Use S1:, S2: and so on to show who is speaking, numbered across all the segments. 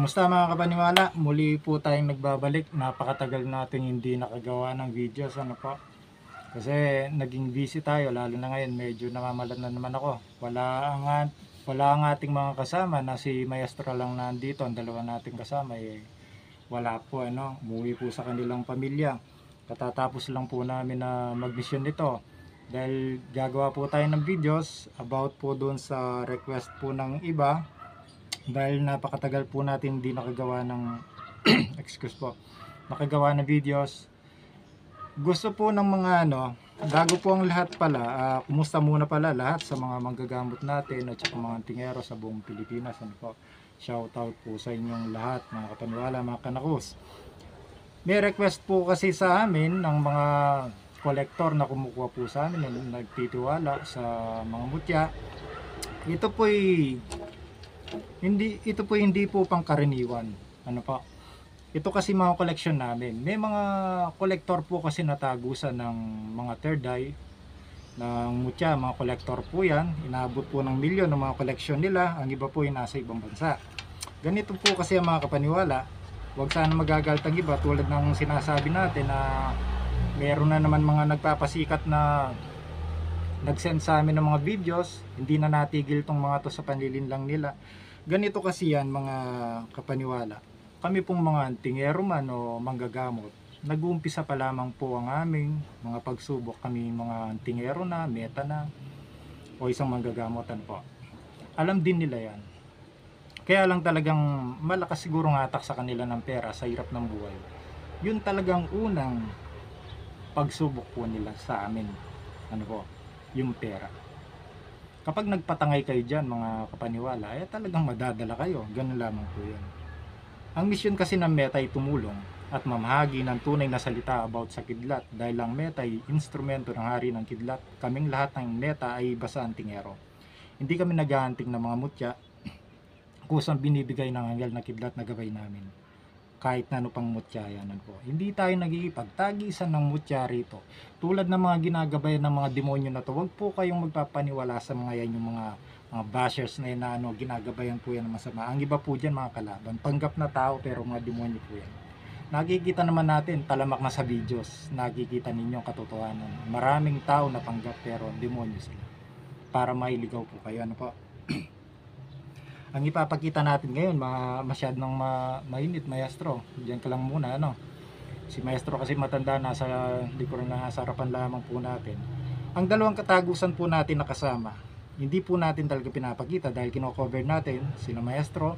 S1: Kumusta mga kapaniwala? Muli po tayong nagbabalik. Napakatagal nating hindi nakagawa ng videos. Ano po? Kasi naging busy tayo, lalo na ngayon medyo namamalat na naman ako. Wala ang ating mga kasama na si Maestro lang nandito. Ang dalawa nating kasama wala po, umuwi po sa kanilang pamilya. Katatapos lang po namin na mag-mission nito. Dahil gagawa po tayo ng videos about po doon sa request po ng iba. Dahil napakatagal po natin hindi nakagawa ng excuse po, nakagawa ng videos. Gusto po ng mga bago po ang lahat pala, kumusta muna pala lahat sa mga manggagamot natin at saka mga tingero sa buong Pilipinas. Ano po? Shout out po sa inyong lahat, mga kapaniwala, mga kanakus. May request po kasi sa amin ng mga kolektor na kumukuha po sa amin, na nagtitiwala sa mga mutya. Ito po hindi po pangkaraniwan. Ano po? Ito kasi mga collection namin. May mga collector po kasi natagusan ng mga third eye ng mutya, mga collector po yan. Inaabot po ng milyon ng mga collection nila. Ang iba po ay nasa ibang bansa. Ganito po kasi ang mga kapaniwala. Huwag sana magagalit ang iba tulad ng sinasabi natin na meron na naman mga nagpapasikat na nag-send sa amin ng mga videos. Hindi na natigil tong mga to sa panlilinlang nila. Ganito kasi yan mga kapaniwala. Kami pong mga tingero man o manggagamot, nag-uumpisa pa lamang po ang aming mga pagsubok. Kami mga tingero na, meta na, o isang manggagamotan po. Alam din nila yan. Kaya lang talagang malakas siguro ng atak sa kanila ng pera sa hirap ng buhay. Yun talagang unang pagsubok po nila sa amin. Ano po? Yung pera. Kapag nagpatangay kayo dyan mga kapaniwala, talagang madadala kayo. Ganun lamang po yan. Ang misyon kasi ng Meta ay tumulong at mamahagi ng tunay na salita about sa kidlat. Dahil ang Meta ay instrumento ng hari ng kidlat, kaming lahat ng Meta ay basa antingero. Hindi kami nag-aanting ng mga mutya, kusang binibigay ng anghel na kidlat na gabay namin. Kahit na ano pang mutya yan po. Hindi tayo nagigipagtagisan ng mutya rito. Tulad ng mga ginagabayan ng mga demonyo na to, wag po kayong magpapaniwala sa mga yan, yung mga bashers na yun na ginagabayan po yan ng masama. Ang iba po dyan mga kalaban, panggap na tao pero mga demonyo po yan. Nakikita naman natin, talamak na sa videos, nakikita ninyo ang katotohanan. Maraming tao na panggap pero demonyo sila. Para mailigaw po kayo, ano po? Ang ipapakita natin ngayon, masyadong mainit, maestro. Diyan ka lang muna, Si maestro kasi matanda, hindi ko rin nasa harapan lamang po natin. Ang dalawang katagusan po natin nakasama, hindi po natin talaga pinapakita dahil kino-cover natin sila maestro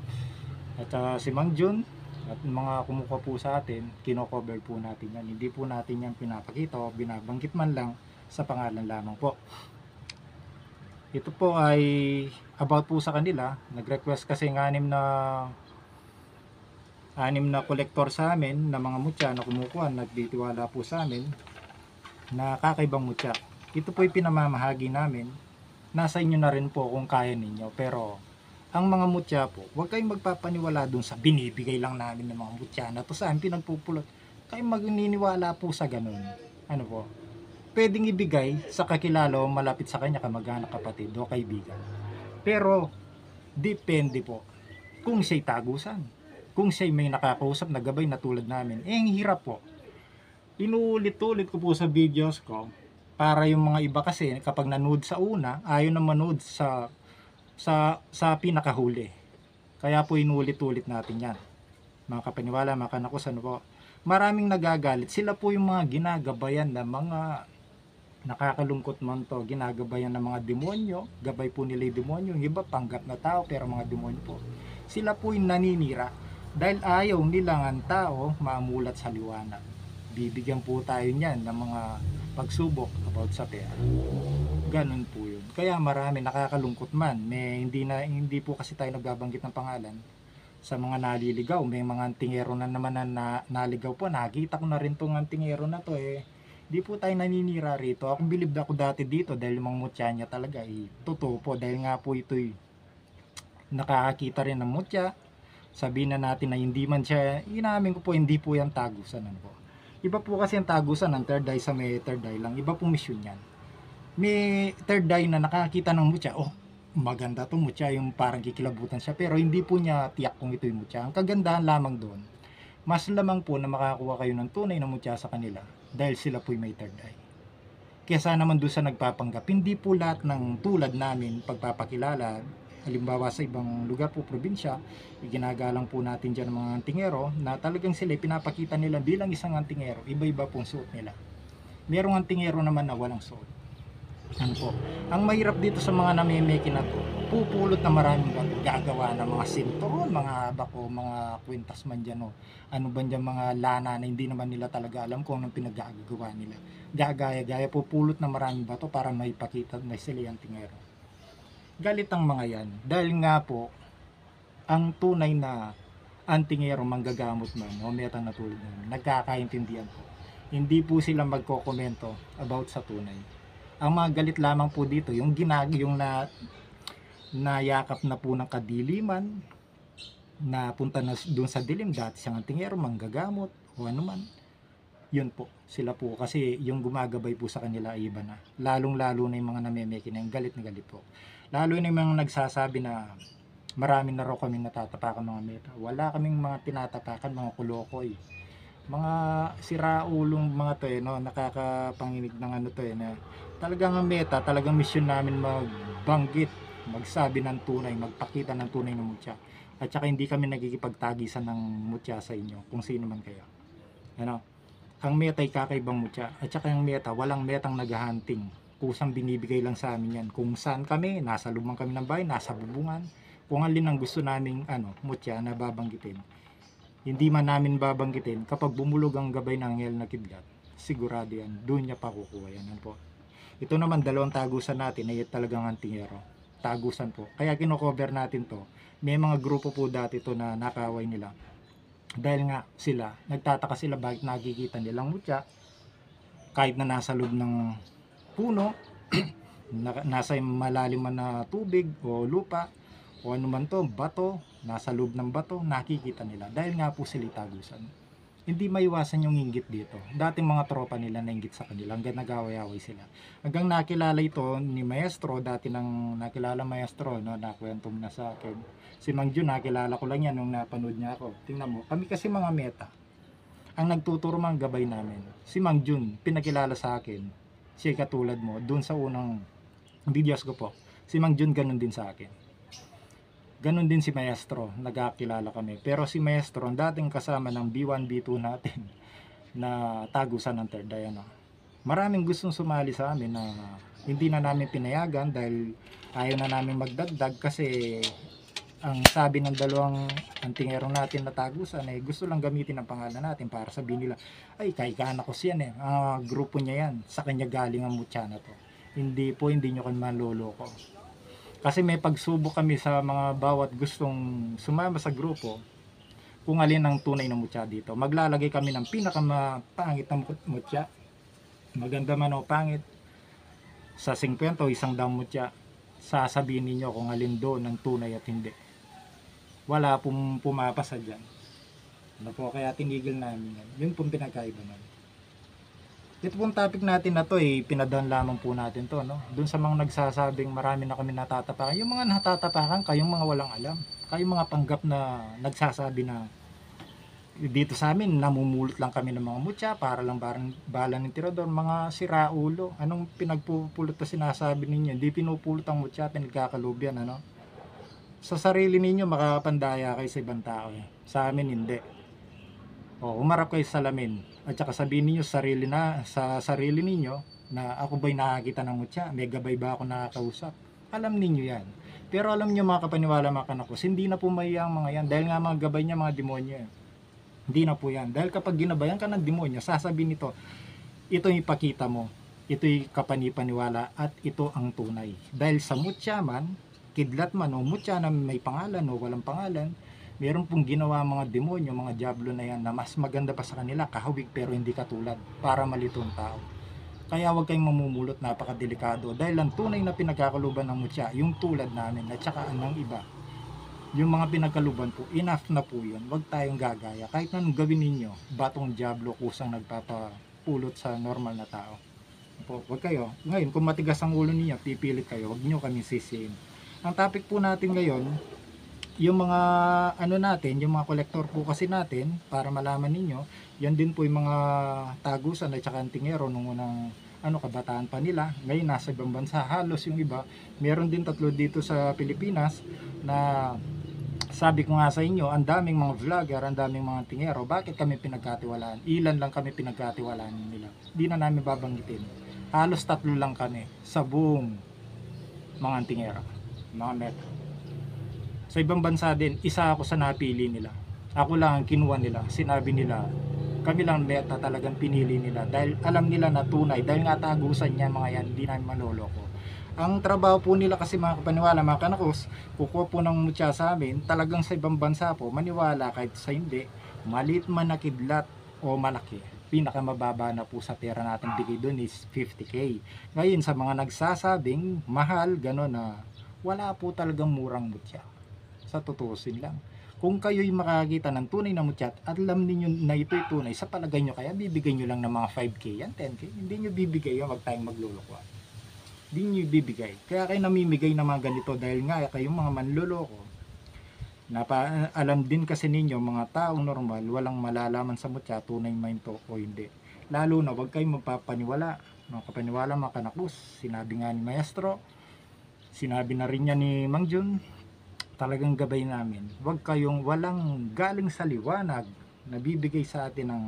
S1: at si Mang Jun at mga kumukuha po sa atin, kino-cover po natin yan. Hindi po natin yan pinapakita o binabanggit man lang sa pangalan lamang po. Ito po ay about po sa kanila. Nag-request kasi ng anim na kolektor sa amin na mga mutya na kumukuha, nagtitiwala po sa amin na kakaibang mutya. Ito po ay pinamamahagi namin. Nasa inyo na rin po kung kaya ninyo. Pero ang mga mutya po, huwag kayong magpapaniwala dun sa binibigay lang namin ng mga mutya na to sa amin pinagpupulot. Kayo magniniwala po sa ganun. Ano po? Pwedeng ibigay sa kakilala o malapit sa kanya, kamag-anak, kapatid o kaibigan. Pero depende po kung siya'y tagusan, kung siya'y may nakakausap na gabay na tulad namin. Ang hirap po. Inuulit-ulit ko po sa videos ko para yung mga iba kasi kapag nanood sa una, ayaw na manood sa pinakahuli. Kaya po inuulit-ulit natin yan. Mga kapaniwala, mga kanakus, ano po? Maraming nagagalit. Sila po yung mga ginagabayan na mga nakakalungkot man to, ginagabayan ng mga demonyo, gabay po nila yung demonyo. Yung iba panggap na tao pero mga demonyo po. Sila po yung naninira dahil ayaw nilang ang tao maamulat sa liwanag. Bibigyan po tayo niyan ng mga pagsubok about sa pera. Ganun po yun. Kaya marami nakakalungkot man. Hindi po kasi tayo nagbabanggit ng pangalan sa mga naliligaw. May mga tingero na naman na naligaw po. Nakita ko na rin tong tingero na to Di po tayo naninira rito. Ako bilib ako dati dito dahil yung mga mutya niya talaga totoo po. Dahil nga po ito'y nakakakita rin ng mutya. Sabihin na natin na hindi man siya, inamin ko po hindi po yan tagusan. Ano po. Iba po kasi ang tagusan ng third eye sa may third eye lang. Iba po mission yan. May third eye na nakakita ng mutya. maganda to mutya, yung parang kikilabutan siya, pero hindi po niya tiyak kung ito yung mutya. Ang kagandahan lamang doon, mas lamang po na makakuha kayo ng tunay na mutya sa kanila dahil sila po'y may third eye. Kesa naman doon sa nagpapanggap, hindi po lahat ng tulad namin pagpapakilala, halimbawa sa ibang lugar po, probinsya, iginagalang po natin dyan ng mga antingero na talagang sila pinapakita nila bilang isang antingero, iba-iba pong suot nila. Merong antingero naman na walang suot. Ano po? Ang mahirap dito sa mga namimeki na to, pupulot na maraming bato, gagawa ng mga sinturon, mga bako, mga kwintas man dyan, o ano ba dyan, mga lana na hindi naman nila talaga alam kung anong pinaggagawa nila. Gagaya-gaya, pupulot na maraming bato para may pakita na sila yung tingero. Galit ang mga yan, dahil nga po, ang tunay na antingero, manggagamot man, o metang na tulad namin, nagkakaintindihan po. Hindi po sila magkokomento about sa tunay. Ang mga galit lamang po dito, yung yung nayakap na po ng kadiliman, na punta na doon sa dilim, dati siyang antingero, manggagamot, o ano man. Yun po, sila po, kasi yung gumagabay po sa kanila ay iba na. Lalong-lalo na yung mga namemeki na yung galit na galit po. Lalo na yung mga nagsasabi na marami na raw kaming natatapakan mga meta. Wala kaming mga tinatapakan, mga kulokoy. Mga siraulong mga to no, nakakapanginig ng ano to na talagang ang meta, talagang mission namin magbanggit, magsabi ng tunay, magpakita ng tunay na mutya. At saka hindi kami nagkikipagtagisan ng mutya sa inyo, kung sino man kayo. Ano? Ang meta ay kakaibang mutya. At saka yung meta, walang metang naghahunting. Kusang binibigay lang sa amin yan. Kung saan kami, nasa lubang kami ng bahay, nasa bubungan. Kung alin ang gusto naming mutya na babanggitin. Hindi man namin babanggitin, kapag bumulog ang gabay ng anghel na kidlat, sigurado yan, doon niya pa kukuha yan. Ano po? Ito naman, dalawang tagusan natin ay talagang antingero. Tagusan po. Kaya kino-cover natin to. May mga grupo po dati to na nakaway nila. Dahil nga sila, nagtataka sila bakit nakikita nilang mutya kahit na nasa loob ng puno, nasa malalim man na tubig o lupa, o ano man to, bato, nasa loob ng bato, nakikita nila. Dahil nga po sila tagusan. Hindi maiwasan yung inggit dito. Dating mga tropa nila nainggit sa kanila, hanggang nag-away-away sila. Hanggang nakilala ito ni Maestro, dati nang nakilala Maestro, no, nakwento na sa akin. Si Mang Jun, nakilala ko lang yan nung napanood niya ako. Tingnan mo, kami kasi mga meta. Ang nagtuturo mga gabay namin, si Mang Jun, pinakilala sa akin. Siya katulad mo, dun sa unang videos ko po. Si Mang Jun ganun din sa akin. Ganon din si Maestro, nagkakilala kami. Pero si Maestro, ang dating kasama ng B1, B2 natin na tagusan ng third eye. Maraming gustong sumali sa amin na hindi na namin pinayagan dahil ayaw na namin magdagdag kasi ang sabi ng dalawang antingero natin na tagusan ay gusto lang gamitin ang pangalan natin para sabihin nila, ay kaikana ko siyan grupo niya yan, sa kanya galing ang mutya na to. Hindi po, hindi nyo kan manloloko. Kasi may pagsubok kami sa mga bawat gustong sumama sa grupo kung alin ang tunay na mutya dito. Maglalagay kami ng pinakamapangit na mutya. Maganda man o pangit. Sa 50 o 100 mutya, sasabihin ninyo kung alin doon ang tunay at hindi. Wala pong pumapasa dyan. Ano po, kaya tinigil namin yan. Yun pong pinagkaiba namin. Ito pong topic natin na to pinadaan lamang po natin to, no? Doon sa mga nagsasabing marami na kami natatapakan. Yung mga natatapakan, kayong mga walang alam. Kayong mga panggap na nagsasabi na dito sa amin, namumulot lang kami ng mga mutya para lang bala ng tirador, mga siraulo. Anong pinagpupulot na sinasabi ninyo? Hindi pinupulot ang mutya, pinagkakalubyan, ano? Sa sarili ninyo, makakapandaya kayo sa ibang tao. Sa amin, hindi. O, umarap kayo sa salamin at saka sabihin niyo sa sarili ninyo na ako ba'y nakakita ng mutya, may gabay ba ako nakakausap. Alam niyo yan. Pero alam niyo mga kapaniwala mga kanakos, hindi na po mayang mga yan dahil nga mga gabay niya mga demonyo. Hindi na po yan. Dahil kapag ginabayan ka ng demonyo, sasabihin nito, ito yung ipakita mo, ito yung kapanipaniwala at ito ang tunay. Dahil sa mutya man, kidlat man o mutya na may pangalan o walang pangalan, meron pong ginawa mga demonyo, mga diablo na yan na mas maganda pa sa kanila, kahawig pero hindi katulad, para malitong tao. Kaya huwag kayong mamumulot, napakadelikado. Dahil ang tunay na pinagkakaluban ng mutya, yung tulad namin at saka ng iba, yung mga pinagkaluban po, enough na po yun. Huwag tayong gagaya. Kahit anong gawin ninyo, batong diablo kusang nagpapapulot sa normal na tao. Huwag kayo. Ngayon, kung matigas ang ulo ninyo, pipilit kayo, huwag nyo kami sisihin. Ang topic po natin ngayon, yung mga ano natin, yung mga kolektor po kasi natin, para malaman ninyo, yan din po yung mga tagusan at saka antingero nung unang kabataan pa nila. Ngayon nasa ibang bansa, halos yung iba. Meron din tatlo dito sa Pilipinas na sabi ko nga sa inyo, ang daming mga vlogger, ang daming mga tingero. Bakit kami pinagkatiwalaan? Ilan lang kami pinagkatiwalaan nila. Di na namin babanggitin. Halos tatlo lang kami sa buong mga tingero, mga meta. Sa ibang bansa din, isa ako sa napili nila. Ako lang ang kinuha nila. Sinabi nila, kami lang meta talagang pinili nila. Dahil alam nila na tunay. Dahil nga tagusan niya mga yan, hindi namin maloloko. Ang trabaho po nila kasi mga kapaniwala, mga kanakos, kukuha po ng mutya sa amin, talagang sa ibang bansa po, maniwala kahit sa hindi, maliit man na kidlat o malaki. Pinakamababa na po sa pera natin bigay doon is 50k. Ngayon sa mga nagsasabing mahal, gano'n na wala po talagang murang mutya. Sa tutusin lang. Kung kayo'y makakita ng tunay na mutya at alam niyo na ito'y tunay, sa palagay nyo kaya bibigay nyo lang ng mga 5k yan, 10k, hindi nyo bibigay yan, wag tayong magluloko. Hindi nyo bibigay. Kaya kayo namimigay ng mga ganito dahil nga kayong mga manluloko. Alam din kasi ninyo mga taong normal, walang malalaman sa mutya, tunay man ito o hindi. Lalo na wag kayong magpapaniwala. Mga kapaniwala, mga kanakus, sinabi nga ni Maestro, sinabi na rin niya ni Mang Jun, talagang gabay namin, wag kayong walang galing sa liwanag na bibigay sa atin ng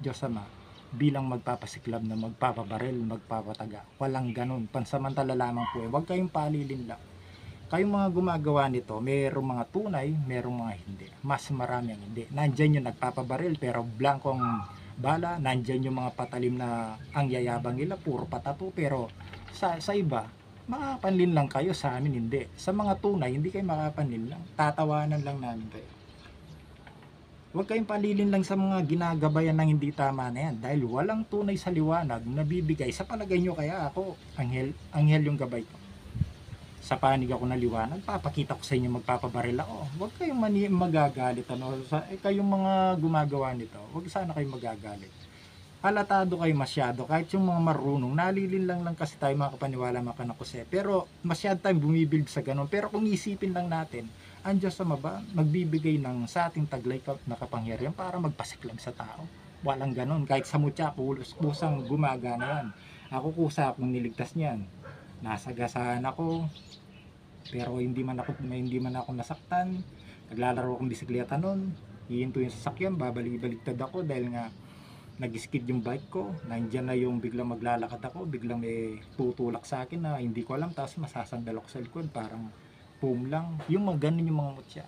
S1: Diyos Ama bilang magpapasiklab na magpapabaril, magpapataga. Walang ganun, pansamantala lamang po. Wag kayong palilin lang. Kayong mga gumagawa nito, merong mga tunay, merong mga hindi. Mas marami ang hindi. Nandyan yung nagpapabaril pero blankong bala, nandyan yung mga patalim na ang yayabang nila, puro patato, pero sa iba makapanlin lang kayo, sa amin hindi. Sa mga tunay, hindi kayo makapanlin lang. Tatawanan lang namin kayo. Huwag kayong palilin lang sa mga ginagabayan ng hindi tama na yan. Dahil walang tunay sa liwanag na bibigay. Sa palagay nyo kaya ako, anghel yung gabay ko. Sa panig ako na liwanag, papakita ko sa inyo, magpapabaril ako. Huwag kayong magagalit. Kayong mga gumagawa nito, huwag sana kayong magagalit. Halatado kayo masyado, kahit yung mga marunong, nalilin lang kasi tayo mga kapaniwala, mga kanakuse. Pero masyado tayong bumibilib sa ganun. Pero kung isipin lang natin, ang Diyos Ama ba magbibigay ng sa ating taglay na kapangyarihan para magpasiklam sa tao? Walang ganun. Kahit sa mutya, kusang gumagana yan. Ako kusa akong niligtas niyan. Nasagasaan ako, pero hindi man ako nasaktan. Naglalaro akong bisikleta noon. Hihinto yung sasakyan, babalik-baliktad ako dahil nga nag-skid yung bike ko, nandiyan na yung biglang maglalakad ako, biglang may tutulak sa akin na hindi ko alam, tapos masasandal ako sa likod, parang boom lang. Yung mga ganun yung mga mutya.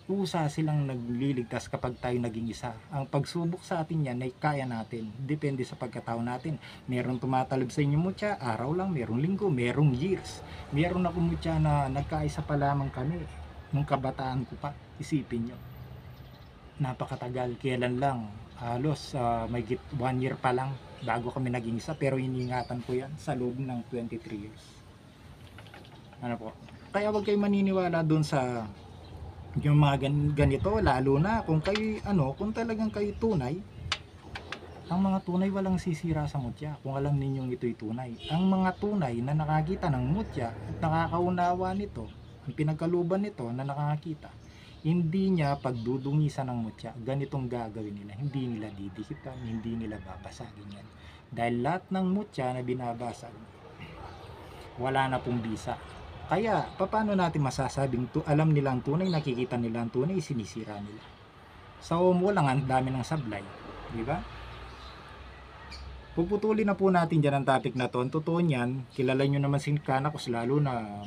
S1: Usa silang nagliligtas kapag tayo naging isa. Ang pagsubok sa atin yan ay kaya natin. Depende sa pagkatao natin. Merong tumatalab sa inyo mutya, araw lang, merong linggo, merong years. Meron ako mutya na nagkaisa pa lamang kami. Nung kabataan ko pa, isipin nyo. Napakatagal, kailan lang, halos may 1 year pa lang bago kami naging isa, pero iniingatan ko yan sa loob ng 23 years. Ano po? Kaya wag kayo maniniwala doon sa yung mga ganito, lalo na kung kayo kung talagang kayo tunay. Ang mga tunay walang sisira sa mutya kung alam ninyong ito'y tunay. Ang mga tunay na nakakita ng mutya at nakakaunawa nito, ang pinagkaluban nito na nakakita, hindi niya pagdudungisan ng mutya. Ganitong gagawin nila. Hindi nila didikitan, hindi nila babasagin yan. Dahil lahat ng mutya na binabasag, wala na pong bisa. Kaya, paano natin masasabing alam nila ang tunay, nakikita nila ang tunay, sinisira nila? So, wala nga, ang dami ng sablay. Di ba? Puputulin na po natin dyan ang topic na to. Ang totoo niyan, kilala nyo naman si Kanakos, lalo na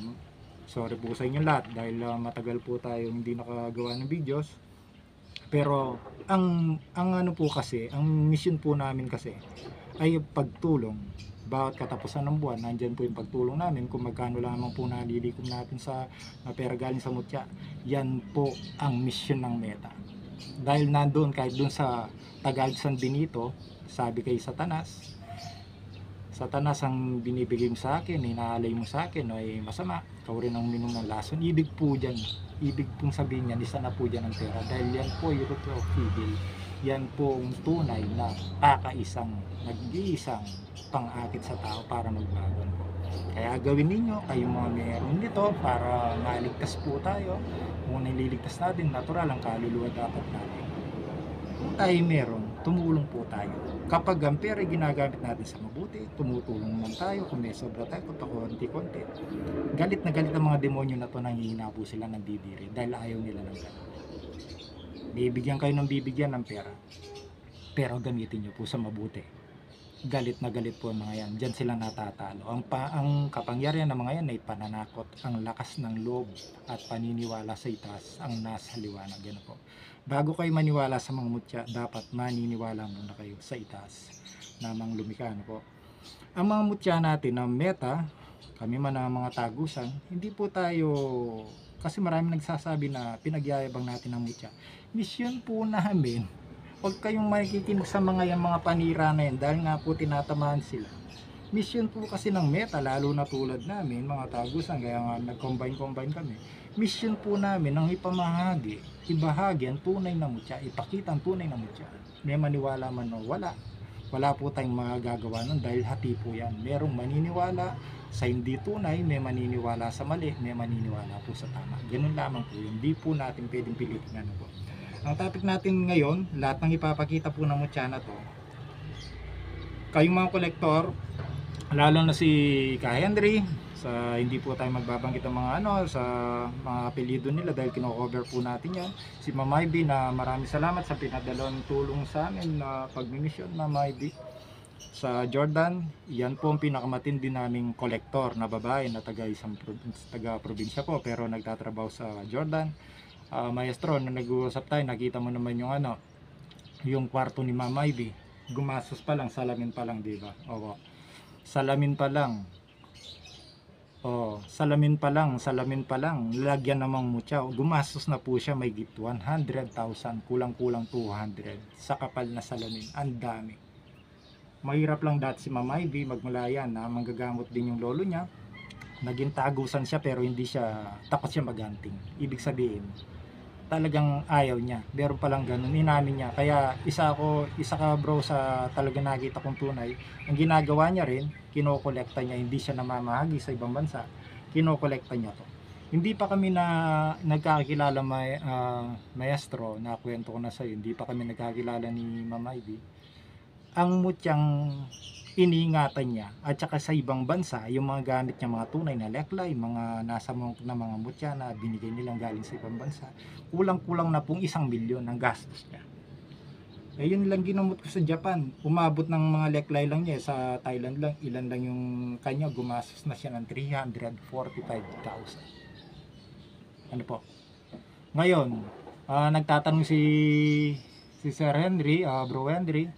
S1: sorry po sa inyo lahat dahil matagal po tayo hindi nakagawa ng videos. Pero ang ano po kasi, ang mission po namin kasi ay pagtulong. Bawat katapusan ng buwan, nandyan po yung pagtulong namin kung magkano lamang po nalilikom natin sa pera galing sa mutya. Yan po ang mission ng Meta. Dahil nandoon, kahit doon sa Tagalog San Benito, sabi kay Satanas, Satanas ang binibigay mo sa akin, inaalay mo sa akin, ay masama. Ikaw rin ang minum ng lason. Ibig pong sabihin niyan, isa na po dyan ang pera. Dahil yan po yung root of evil. Yan po ang tunay na nag-iisang pang-akit sa tao para magbago po. Kaya gawin ninyo, kayong mga meron nito para maligtas po tayo. Kung nililigtas natin, natural ang kaluluwa dapat natin. Kung tayo meron, tumulong po tayo. Kapag ang pera ginagamit natin sa mabuti, tumutulong naman tayo. Kung may sobra tayo, konti-konti. Galit na galit ang mga demonyo na to, nanghihina po sila ng bibiri dahil ayaw nila ng gano'n. Bibigyan kayo ng bibigyan ng pera, pero gamitin nyo po sa mabuti. Galit na galit po ang mga yan, dyan sila natatalo. Ang kapangyarihan ng mga yan ay pananakot, ang lakas ng loob at paniniwala sa itaas ang nasa liwanag. Yan po. Bago kayo maniwala sa mga mutya, dapat maniniwala muna kayo sa itaas namang lumikha. Ano po? Ang mga mutya natin na meta, kami man ang mga tagusan, hindi po tayo, kasi marami nagsasabi na pinagyayabang natin ang mutya. Mission po namin, huwag kayong makikinig sa mga yan, mga panira na yan, dahil nga po tinatamaan sila. Mission po kasi ng meta, lalo na tulad namin, mga tagusan, kaya nga nag-combine kami. Mission po namin ang ibahagi ang tunay na mutya, ipakita ang tunay na mutya. May maniwala man o wala po tayong magagawa nun dahil hati po yan. Merong maniniwala sa hindi tunay, may maniniwala sa mali, may maniniwala po sa tama. Ganun lamang po yun. Hindi po natin pwedeng pilitin. Ano po. Ang topic natin ngayon, lahat ng ipapakita po ng mutya na to, kayong mga kolektor, lalo na si Ka Henry, sa hindi po tayo magbabanggit ng mga sa mga apelyido nila dahil kino-cover po natin yan. Si Ma'am Ivy, na maraming salamat sa pinadalawang tulong sa amin na pagmimisyon, Ma'am Ivy. Sa Jordan, yan po ang pinakamatindi naming kolektor na babae na taga probinsya po pero nagtatrabaho sa Jordan. Maestro, na nag-uusap tayo, nakita mo naman yung yung kwarto ni Ma'am Ivy. Gumastos pa lang, salamin pa lang, di ba? Oo. Salamin pa lang. Salamin pa lang, lagyan namang mutya. Gumastos na po siya may 100,000, kulang-kulang 200 sa kapal na salamin. Ang dami. Mahirap lang dati si Ma'am Ivy, magmula yan na manggagamot din yung lolo niya. Naging tagusan siya pero hindi siya takot siya maganting. Ibig sabihin, talagang ayaw niya. Meron palang ganun, inamin niya. Kaya isa ka bro sa talagang nakita kong tunay. Ang ginagawa niya rin, kinokolekta niya, hindi siya namamahagi sa ibang bansa. Kinokolekta niya to. Hindi pa kami na nagkakilala maestro, na kwento ko na sa'yo, hindi pa kami nagkakilala ni Ma'am Ivy. Ang mutyang iniingatan niya at saka sa ibang bansa, yung mga gamit niya, mga tunay na leklay, mga nasa na mga mutya na binigay nilang galing sa ibang bansa, kulang-kulang na pong 1 milyon ang gastos niya. Yun lang ginamot ko sa Japan, umabot ng mga leklay lang niya. Sa Thailand lang, ilan lang yung kanya, gumastos na siya ng 345,000. Ano po? Ngayon, nagtatanong si Sir Henry, Bro Henry,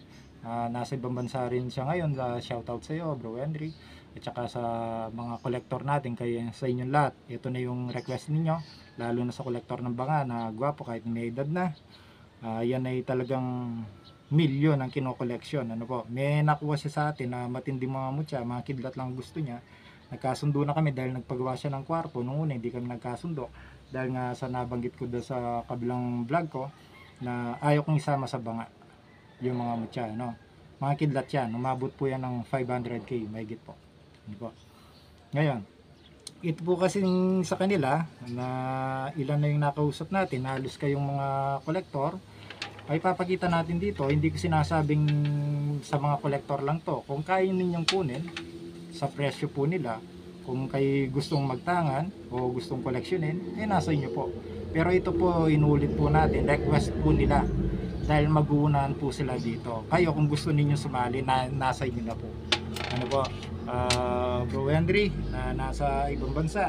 S1: nasa ibang bansa rin siya ngayon. Shoutout sa iyo, Bro Henry, at saka sa mga kolektor natin, kaya sa inyong lahat, ito na yung request ninyo, lalo na sa kolektor ng banga na gwapo kahit may edad na. Yan ay talagang milyon ang kinokoleksyon. Ano po, may nakuha siya sa atin na matindi mga mutya, mga kidlat lang gusto niya. Nagkasundo na kami dahil nagpagawa siya ng kwarto. Nung una hindi kami nagkasundo dahil nga sa nabanggit ko doon sa kabilang vlog ko na ayaw kong isama sa banga yung mga mutya, no? Mga kidlat yan, umabot po yan ng 500k, mahigit po. Ano po. Ngayon, ito po kasi sa kanila na ilan na yung nakausap natin, halos kayong mga kolektor, ay papakita natin dito. Hindi ko sinasabing sa mga kolektor lang to. Kung kaya ninyong kunin sa presyo po nila, kung kayo gustong magtangan o gustong koleksyonin, ay nasa inyo po. Pero ito po, inulit po natin, request po nila dahil mag-uunahan po sila dito. Kayo kung gusto ninyo sumali, nasa inyo na po. Ano po, Bro Henry na nasa ibang bansa,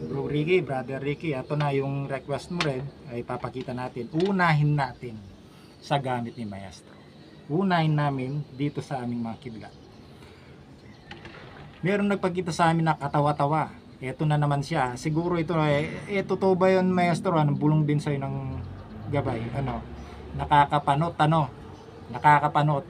S1: Bro Ricky, Brother Ricky, ito na yung request mo rin, ay papakita natin. Unahin natin sa gamit ni Maestro. Unahin namin dito sa aming mga kidlat. Meron nagpakita sa amin na katawa-tawa. Ito na naman siya. Siguro ito, totoo ba yun, Maestro? Bulong din sa'yo ng gabay. Nakakapanot.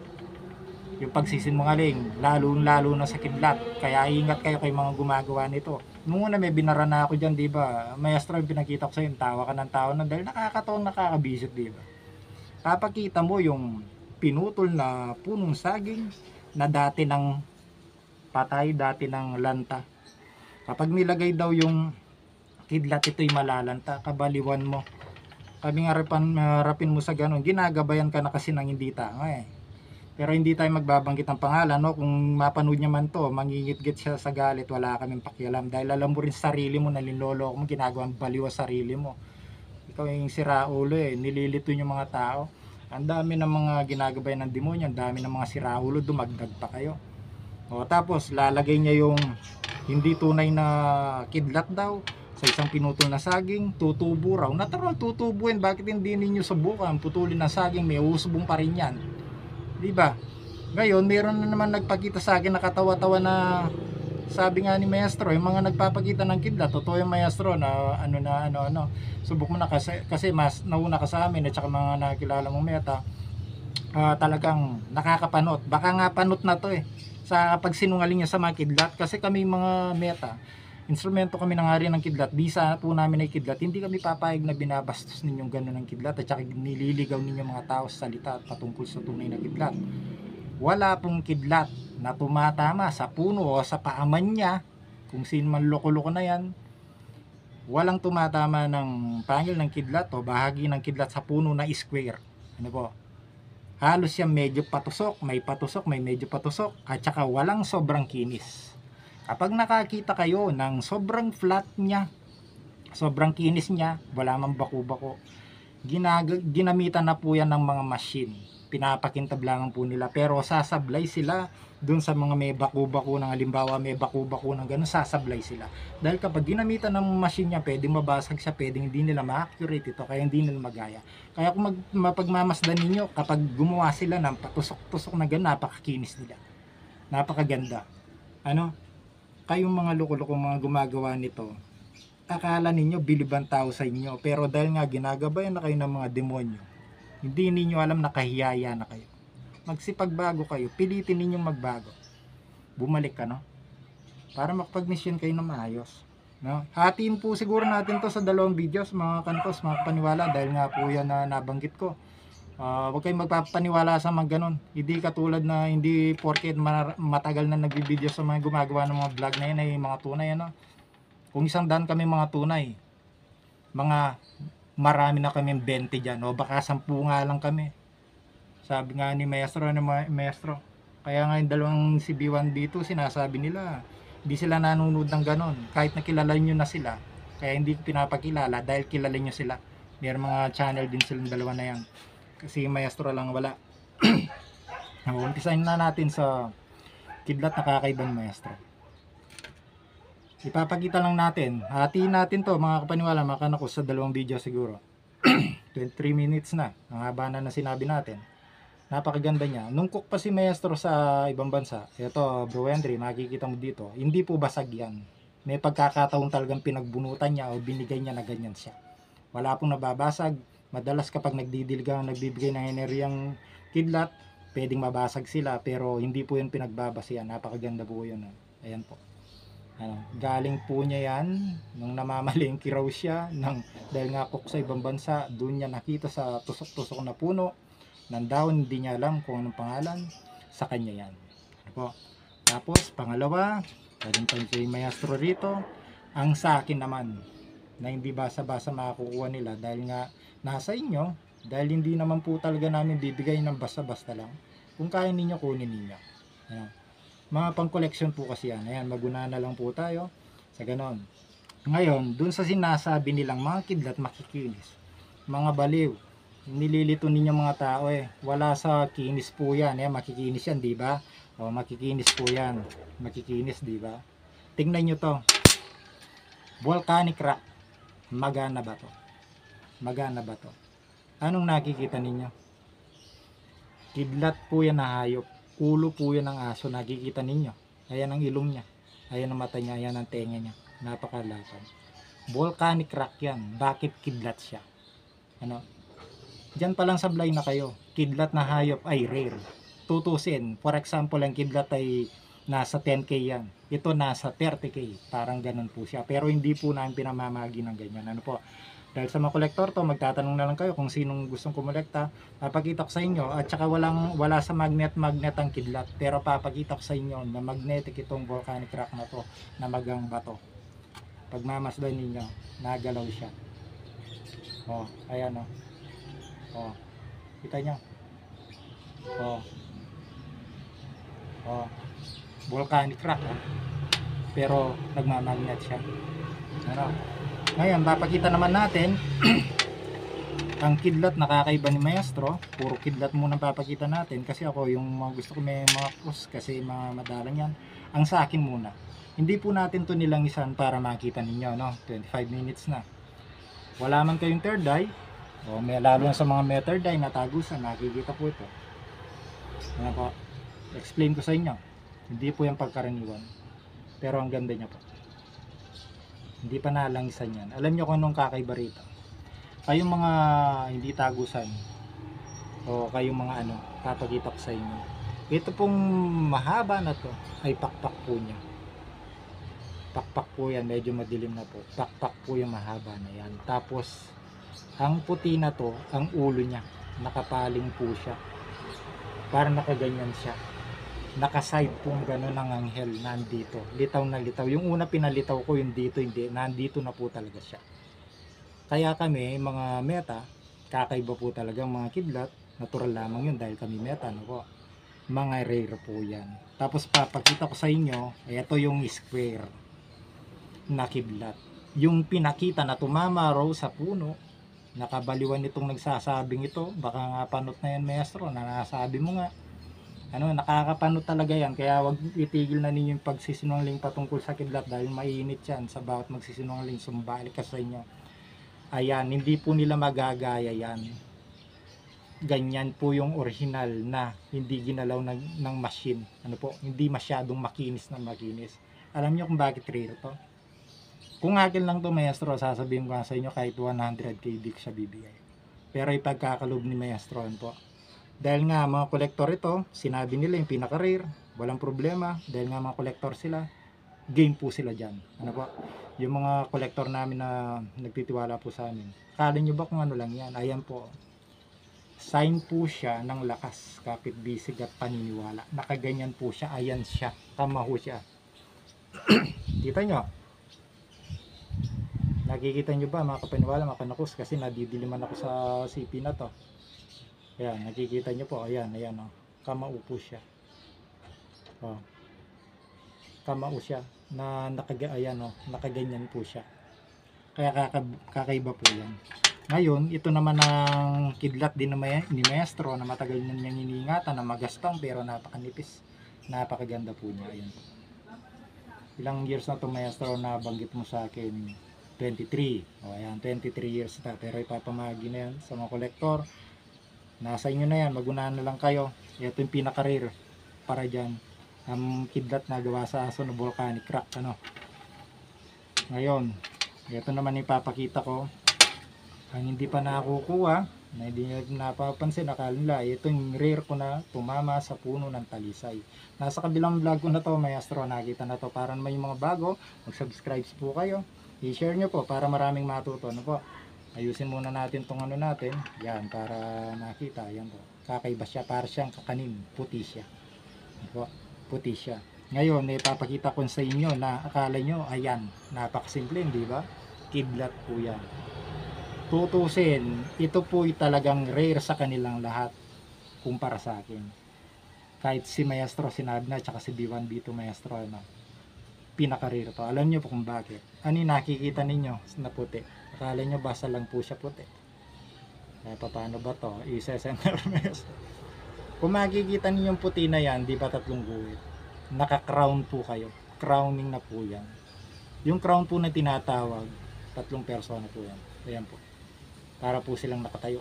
S1: Yung pagsisinungaling, lalo na sa kidlat. Kaya ingat kayo kay mga gumagawa nito. Nung una may binara na ako dyan, diba? Maestro, yung pinakita ko sa'yo, tawa ka ng tawa na dahil nakakatawang nakakabisit, diba? Papakita mo yung pinutol na punong saging na dati ng patay dati ng lanta. Kapag nilagay daw yung kidlat, ito'y malalanta, kabaliwan mo. Kaming harapin mo sa ganun, ginagabayan ka na kasi nang hindi tama eh. Pero hindi tayo magbabanggit ng pangalan, no? Kung mapanood niya man to, mangingit-git siya sa galit, wala kaming pakialam. Dahil alam mo rin sarili mo, nalinloloko mo, ginagawang baliw sa sarili mo. Ikaw yung siraulo eh, nililito yung mga tao. Ang dami ng mga ginagabayan ng demonyo, ang dami ng mga siraulo, dumagdag pa kayo. O tapos lalagay niya yung hindi tunay na kidlat daw sa isang pinutol na saging, tutubo raw. Natural tutubuin, bakit hindi ninyo subukan? Putulin na saging, may usbong pa rin yan. Diba? Ngayon, meron na naman nagpakita sa akin, nakatawa-tawa na sabi nga ni maestro, yung mga nagpapakita ng kidlat, totoo yung maestro na ano, subok mo na kasi mas nauna ka sa amin at saka mga nakilala mong meta, talagang nakakapanot. Baka nga panot na to eh, sa pagsinungaling niya sa mga kidlat, kasi kami mga meta, instrumento kami ng hari ng kidlat, di sa po namin ay kidlat, hindi kami papayag na binabastos ninyong gano'n ng kidlat at saka nililigaw ninyo mga tao sa salita at patungkol sa tunay na kidlat. Wala pong kidlat na tumatama sa puno o sa paaman niya, kung sino man loko-loko na yan. Walang tumatama ng pangil ng kidlat o bahagi ng kidlat sa puno na square. Ano po? Halos siya medyo patusok, may medyo patusok, at saka walang sobrang kinis. Kapag nakakita kayo ng sobrang flat niya, sobrang kinis niya, wala mang bako-bako, ginamitan na po yan ng mga machine. Pinapakintablangan po nila, pero sasablay sila dun sa mga may bako-bako ng halimbawa, may bako-bako ng ganun, sasablay sila. Dahil kapag ginamitan ng machine niya, pwedeng mabasag siya, pwedeng hindi nila ma-accurate ito, kaya hindi nila magaya. Kaya kung mapagmamasdan ninyo, kapag gumawa sila ng patusok-tusok na ganun, napakakinis nila. Napakaganda. Ano? Kayong mga loko-lokong mga gumagawa nito, akala ninyo bilibang tao sa inyo, pero dahil nga ginagabayan na kayo ng mga demonyo, hindi ninyo alam na kahiyaya na kayo. Magsipagbago kayo, pilitin ninyong magbago. Bumalik ka, no? Para makapag-mission kayo na maayos, no? Hatiin po siguro natin to sa dalawang videos, mga kantos, mga paniwala, dahil nga po yan na nabanggit ko. Huwag kayong magpapaniwala sa mga ganun. Hindi katulad na hindi porket matagal na nagbibideo sa mga gumagawa ng mga vlog na yun ay mga tunay, ano? Kung 100 kami mga tunay, mga marami na kami 20 dyan, o baka 10 nga lang kami. Sabi nga ni maestro, kaya nga yung dalawang si B1 dito, sinasabi nila hindi sila nanonood ng ganon, kahit nakilala nyo na sila, kaya hindi pinapakilala dahil kilala nyo sila. May mga channel din silang dalawa na yan, kasi maestro lang wala. Umpisahin na natin sa kidlat na kakaibang maestro. Ipapakita lang natin, hatiin natin to mga kapaniwala, mga kanako, sa dalawang video siguro. 23 minutes na, ang haba na sinabi natin. Napakaganda niya. Nung cook pa si maestro sa ibang bansa, ito bro Henry, makikita mo dito, hindi po basag yan. May pagkakataon talagang pinagbunutan niya o binigay niya na ganyan siya. Wala pong nababasag. Madalas kapag nagdidiligang, nagbibigay ng enerhiyang kidlat, pwedeng mabasag sila, pero hindi po yun pinagbabasihan. Napakaganda po yun. Ayan po. Galing po niya yan nung namamalengke raw siya dahil nga cook sa ibang bansa, doon niya nakita sa tusok-tusok na puno ng dahon, hindi niya alam kung anong pangalan, sa kanya yan. Ano po? Tapos pangalawa, pwedeng pa yung maestro rito, ang sa akin naman, na hindi basa-basa makakukuha nila dahil nga nasa inyo, dahil hindi naman po talaga namin bibigay ng basta-basta lang. Kung kaya ninyo, kunin ninyo. Ayan. Mga pang collection po kasi yan. Ayan, maguna na lang po tayo sa ganon. Ngayon, dun sa sinasabi nilang mga kidlat makikinis, mga baliw, nililito ninyo mga tao eh. Wala sa kinis po yan. Ayan, makikinis yan, di ba? O, makikinis po yan. Makikinis, di ba? Tingnan nyo to. Volcanic rock. Magana ba to? Magana ba to? Anong nakikita ninyo? Kidlat po yan na hayop. Ulo po yan ng aso. Nakikita ninyo. Ayan ang ilong niya. Ayan ang mata niya. Ayan ang tenga niya. Napakalapad. Volcanic rock yan. Bakit kidlat siya? Ano? Diyan pa lang sablay na kayo. Kidlat na hayop ay rare. Tutusin. For example, ang kidlat ay nasa 10k yan. Ito nasa 30k. Parang ganun po siya. Pero hindi po namin pinamamagi ng ganyan. Ano po? Dahil sa mga kolektor to, magtatanong na lang kayo kung sinong gustong kumolekta. Papakita ko sa inyo, at saka wala sa magnet ang kidlat, pero papakita ko sa inyo na magnetic itong volcanic rock na to, na magang bato. Pagmamasdan ninyo, nagalaw siya. Oh, ayan oh. Oh, kita nyo. Oh, oh, volcanic rock oh. Pero nagmamagnet siya. Ano? Ngayon, papakita naman natin ang kidlat na kakaiba ni Maestro. Puro kidlat muna papakita natin kasi ako yung gusto ko may mga cross kasi mga madalang yan. Ang sa akin muna. Hindi po natin to nilangisan para makita ninyo, no? 25 minutes na. Wala man kayong third eye, o may lalo na sa mga may third eye na tagusan, nakikita po ito. Ano po? Explain ko sa inyo. Hindi po yung pagkaraniwan. Pero ang ganda niya po. Hindi pa nalangisan yan. Alam nyo kung anong kakaiba rito. Kayong mga hindi tagusan o kayong mga ano, papakita ko sa inyo. Ito pong mahaba na to ay pakpak po niya. Pakpak po yan, medyo madilim na po. Pakpak po yung mahaba na yan. Tapos ang puti na to, ang ulo niya, nakapaling po siya. Parang nakaganyan siya. Nakaside pong gano'n ng anghel nandito, litaw na litaw. Yung una pinalitaw ko, yung dito hindi, nandito na po talaga siya. Kaya kami mga meta, kakaiba po talaga mga kidlat, natural lamang yun dahil kami meta, no po. Mga rare po yan. Tapos papakita ko sa inyo, ito yung square na kidlat, yung pinakita na tumama raw sa puno. Nakabaliwan itong nagsasabing ito, baka nga panot na yan Maestro, na nasabi mo nga. Ano, nakakapanot talaga yan, kaya wag itigil na ninyo yung pagsisinungaling patungkol sa kidlat dahil mainit yan sa bawat magsisinungaling, sumbalik ka sa inyo. Ayan, hindi po nila magagaya yan. Ganyan po yung original na hindi ginalaw ng machine. Ano po, hindi masyadong makinis na makinis. Alam nyo kung bakit rare to? Kung akin lang to Maestro, sasabihin ko sa inyo kahit 100k di siya bibigay. Pero ipagkakalob ni Maestro po. Dahil nga mga kolektor ito, sinabi nila yung pinaka-rare, walang problema. Dahil nga mga kolektor sila, game po sila dyan. Ano po? Yung mga kolektor namin na nagtitiwala po sa amin. Kala nyo ba kung ano lang yan? Ayan po. Sign po siya ng lakas, kapit bisig at paniniwala. Nakaganyan po siya, ayan siya. Kamaho siya. Kita nyo? Nakikita nyo ba mga kapaniwala, mga kanakus? Kasi nadidiliman ako sa CP na to. Ayan, nakikita nyo po, ayan, ayan, oh. Kamaupo siya. Oh. Kamao siya, na ayan, oh, nakaganyan po siya. Kaya kakaiba po yan. Ngayon, ito naman ang kidlat din ni Maestro na matagal na niyang iniingatan, na magastong pero napakanipis. Napakaganda po niya, ayan. Ilang years na to Maestro na banggit mo sa akin? 23. O, ayan, 23 years na. Pero ipapamagi na yan sa mga kolektor. Nasa inyo na yan, magunahan na lang kayo. Ito yung pinaka-rare para dyan. Ang kidlat na gawa sa aso na volcanic rock. Ano? Ngayon, ito naman ipapakita ko. Ang hindi pa nakukuha, na hindi nyo napapansin, akala nila, ito yung rare ko na tumama sa puno ng talisay. Nasa kabilang vlog ko na to, Maestro, nakita na to. Para naman yung mga bago, mag-subscribe po kayo. I-share nyo po para maraming matuto. Ano po? Ayusin muna natin tong ano natin. Yan, para nakita. Yan po. Kakaiba siya. Para siyang kakanin. Puti siya. Yan, puti siya. Ngayon, ipapakita ko sa inyo na akala nyo, ayan, napakasimple, di ba? Kidlat po yan. Tutusin, ito po talagang rare sa kanilang lahat kumpara sa akin. Kahit si Maestro sinabi na, tsaka si B1, B2 Maestro, ano, pinaka-rare to. Alam nyo po kung bakit. Ano yung nakikita ninyo na puti? Akala nyo basa lang po siya puti. Kaya paano ba to? Isa-center Maestro. Kung makikita ninyo yung puti na yan, di ba tatlong guhit? Naka-crown po kayo. Crowning na po yan. Yung crown po na tinatawag, tatlong persona po yan. Ayan po. Para po silang nakatayo.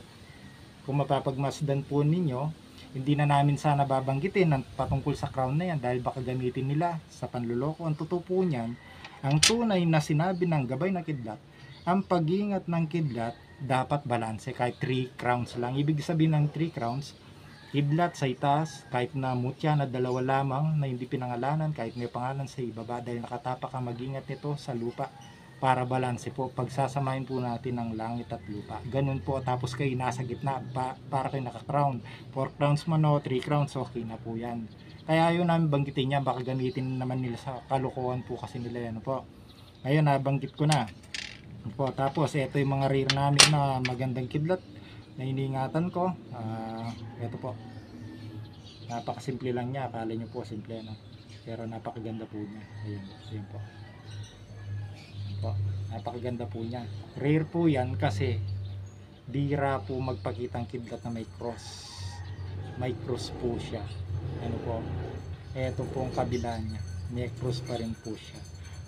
S1: Kung mapapagmasdan po ninyo, hindi na namin sana babanggitin ang patungkol sa crown na yan dahil baka gamitin nila sa panluloko. Ang totoo po niyan, ang tunay na sinabi ng gabay na kidlat, ang pag-iingat ng kidlat dapat balanse kahit 3 crowns lang. Ibig sabihin ng 3 crowns, kidlat sa itaas, kahit na mutya na dalawa lamang na hindi pinangalanan, kahit may pangalan sa ibaba dahil nakatapak ang mag-ingat nito sa lupa para balanse po. Pagsasamahin po natin ng langit at lupa. Ganun po. Tapos kayo nasa gitna para kayo naka-crown. 4 crowns man o 3 crowns, okay na po yan. Kaya yun namin banggitin niya. Baka gamitin naman nila sa kalokohan po kasi nila yan po. Ngayon nabanggit ko na. Po, tapos ito yung mga rear namin na magandang kidlat na iniingatan ko. Ito po. Napakasimple lang niya. Akala nyo po simple, no? Pero napakaganda po niya. Ayun po. Napakaganda po niya. Rare po yan kasi bira po magpakitang kidlat na may cross. May cross po siya. Ano po? Ito po ang kabila niya. May cross pa rin po siya.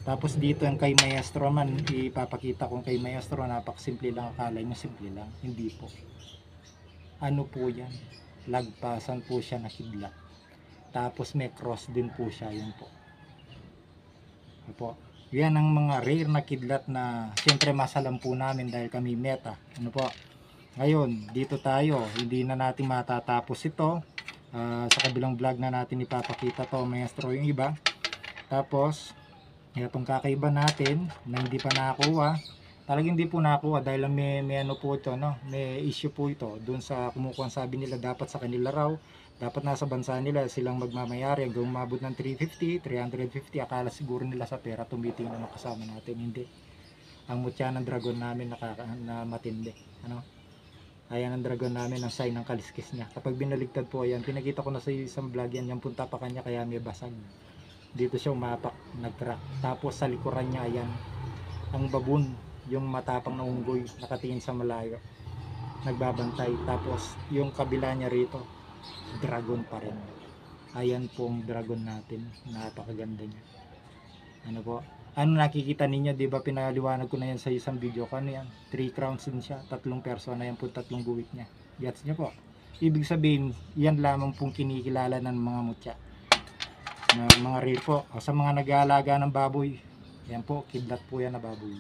S1: Tapos dito yung kay Maestro man, ipapakita kong kay Maestro, napakasimple lang. Akala nyo simple lang. Hindi po. Ano po yan? Lagpasan po siya na kidlat. Tapos may cross din po siya. Yun po. Ano po? Yan ang mga rare na kidlat na siyempre masalam po namin dahil kami meta. Ano po? Ngayon, dito tayo. Hindi na natin matatapos ito. Sa kabilang vlog na natin ipapakita to, Maestro, yung iba. Tapos, itong kakaiba natin na hindi pa nakakuha. Talagang hindi po nakakuha dahil may ano po ito, no? May issue po ito. Doon sa kumukuha, sabi nila dapat sa kanila raw. Dapat nasa bansa nila silang magmamayari hanggang umabot ng 350, 350. Akala siguro nila sa pera tumitingin na kasama natin. Hindi. Ang mutya ng dragon namin na matindi. Ano? Ayan ang dragon namin, ang sign ng kaliskis niya. Kapag binaligtad po yan, pinakita ko na sa isang vlog yan, yung punta pa kanya kaya may basag. Dito siya umapak, nag-crack. Tapos sa likuran niya, ayan, ang babon, yung matapang na unggoy, nakatingin sa malayo. Nagbabantay. Tapos yung kabila niya rito, dragon pa rin. Ayan pong dragon natin, napakaganda niya. Ano po? Ano nakikita ninyo, di ba pinaliwanag ko na yan sa isang video ko, ano yan? 3 crowns din siya, 3 persona, yan po 3 guwit niya. Gets niyo po? Ibig sabihin, yan lamang pong kinikilala ng mga mutya. Mga rare po. O, sa mga nag-aalaga ng baboy, yan po, kidlat po yan na baboy.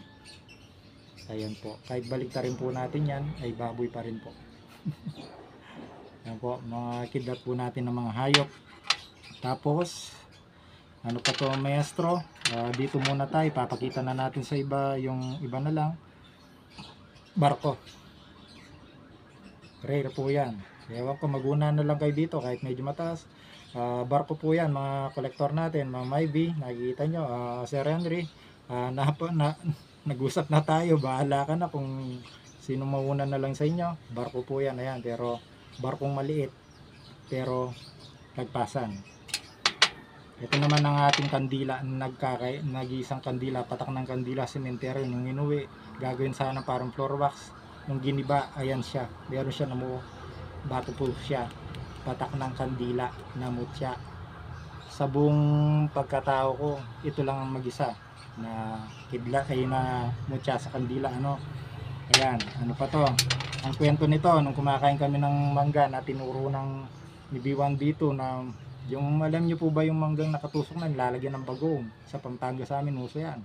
S1: Ayan po. Kahit baliktarin po natin yan, ay baboy pa rin po. Yan po, mga kidlat po natin ng mga hayop. Tapos, ano pa to, Maestro? Dito muna tayo, papakita na natin sa iba, yung iba na lang. Barko. Rare po yan. Ewan ko, maguna na lang kayo dito kahit medyo mataas. Barko po yan, mga kolektor natin, mga Myvi, nakikita nyo, Sir Henry, nag-usap na tayo, bahala ka na kung sino mauna na lang sa inyo. Barko po yan, ayan, pero barkong maliit, pero nagpasan. Ito naman ang ating kandila, nag-iisang kandila, patak ng kandila, sementeryo, nung inuwi, gagawin sana parang floor wax, nung giniba, ayan siya, meron siya na mo, bato po siya, patak ng kandila, na mutya. Sa buong pagkatao ko, ito lang ang mag-isa, na kidlat, ay na mutya sa kandila, ano, ayan, ano pa to, ang kwento nito, nung kumakain kami ng mangga, na tinuro ng ni B1 B2 na yung alam nyo po ba yung manggang nakatusok na nilalagyan ng bagong sa Pampanga sa amin, uso yan.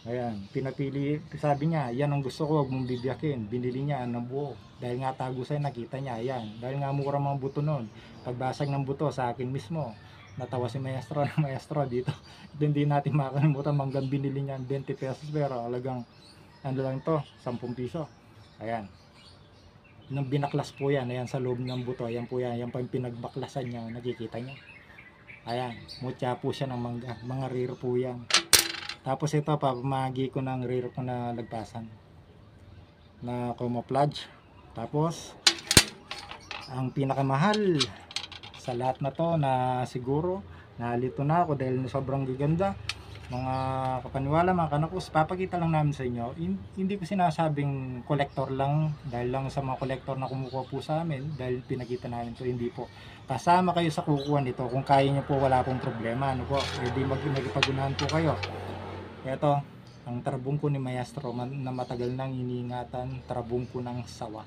S1: Ayan, pinapili, sabi niya, yan ang gusto ko, huwag mong bibiyakin. Binili niya ng buo. Dahil nga tago sa'yo, nakita niya, ayan. Dahil nga mura mga buto nun. Pagbasag ng buto sa akin mismo, natawa si Maestro ng Maestro dito. Hindi natin makakalimutan, manggang binili niya 20 pesos pero alagang ano lang to, 10 piso. Ayan. Nung binaklas po yan, ayan sa loob ng buto, ayan po yan, yan pa yung pinagbaklasan niya, nakikita niya. Ayan, mutya po siya ng mangga, mga rare po yan. Tapos ito, papamagi ko ng rare ko na lagpasan, na camouflage. Tapos, ang pinakamahal sa lahat na to, na siguro, nalito na ako dahil sobrang gaganda. Mga kapaniwala, mga kanakos, papakita lang namin sa inyo. Hindi ko sinasabing collector lang dahil lang sa mga collector na kumukuha po sa amin dahil pinakita namin to, hindi po. Kasama kayo sa kukuha nito, kung kaya nyo po, wala pong problema, ano po, hindi magpagunahan po kayo. Ito, ang trabungko ni Maestro na matagal nang iniingatan, trabungko ng sawa.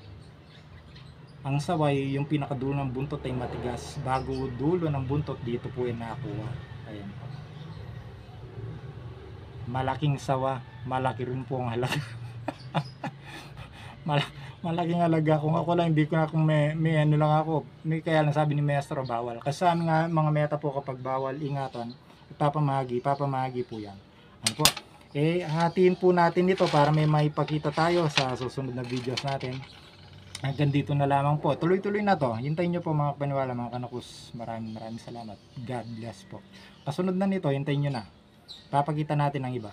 S1: Ang saway, yung pinakadulo ng buntot ay matigas. Bago dulo ng buntot, dito po yung nakakuha. Ayan po. Malaking sawa, malaki rin po ang halaga. Malaking halaga. Kung ako lang, hindi ko na, kung may ano lang ako, kaya lang sabi ni Maestro, bawal. Kasi sa amin nga, mga meta po, kapag bawal, ingatan, papamagi po yan. Ano po? Hatiin po natin ito para may maipakita tayo sa susunod na videos natin. Hanggang dito na lamang po. Tuloy-tuloy na to. Hintayin nyo po mga paniwala, mga kanakus. Maraming salamat. God bless po. Kasunod na nito, hintayin nyo na. Papakita natin ang iba.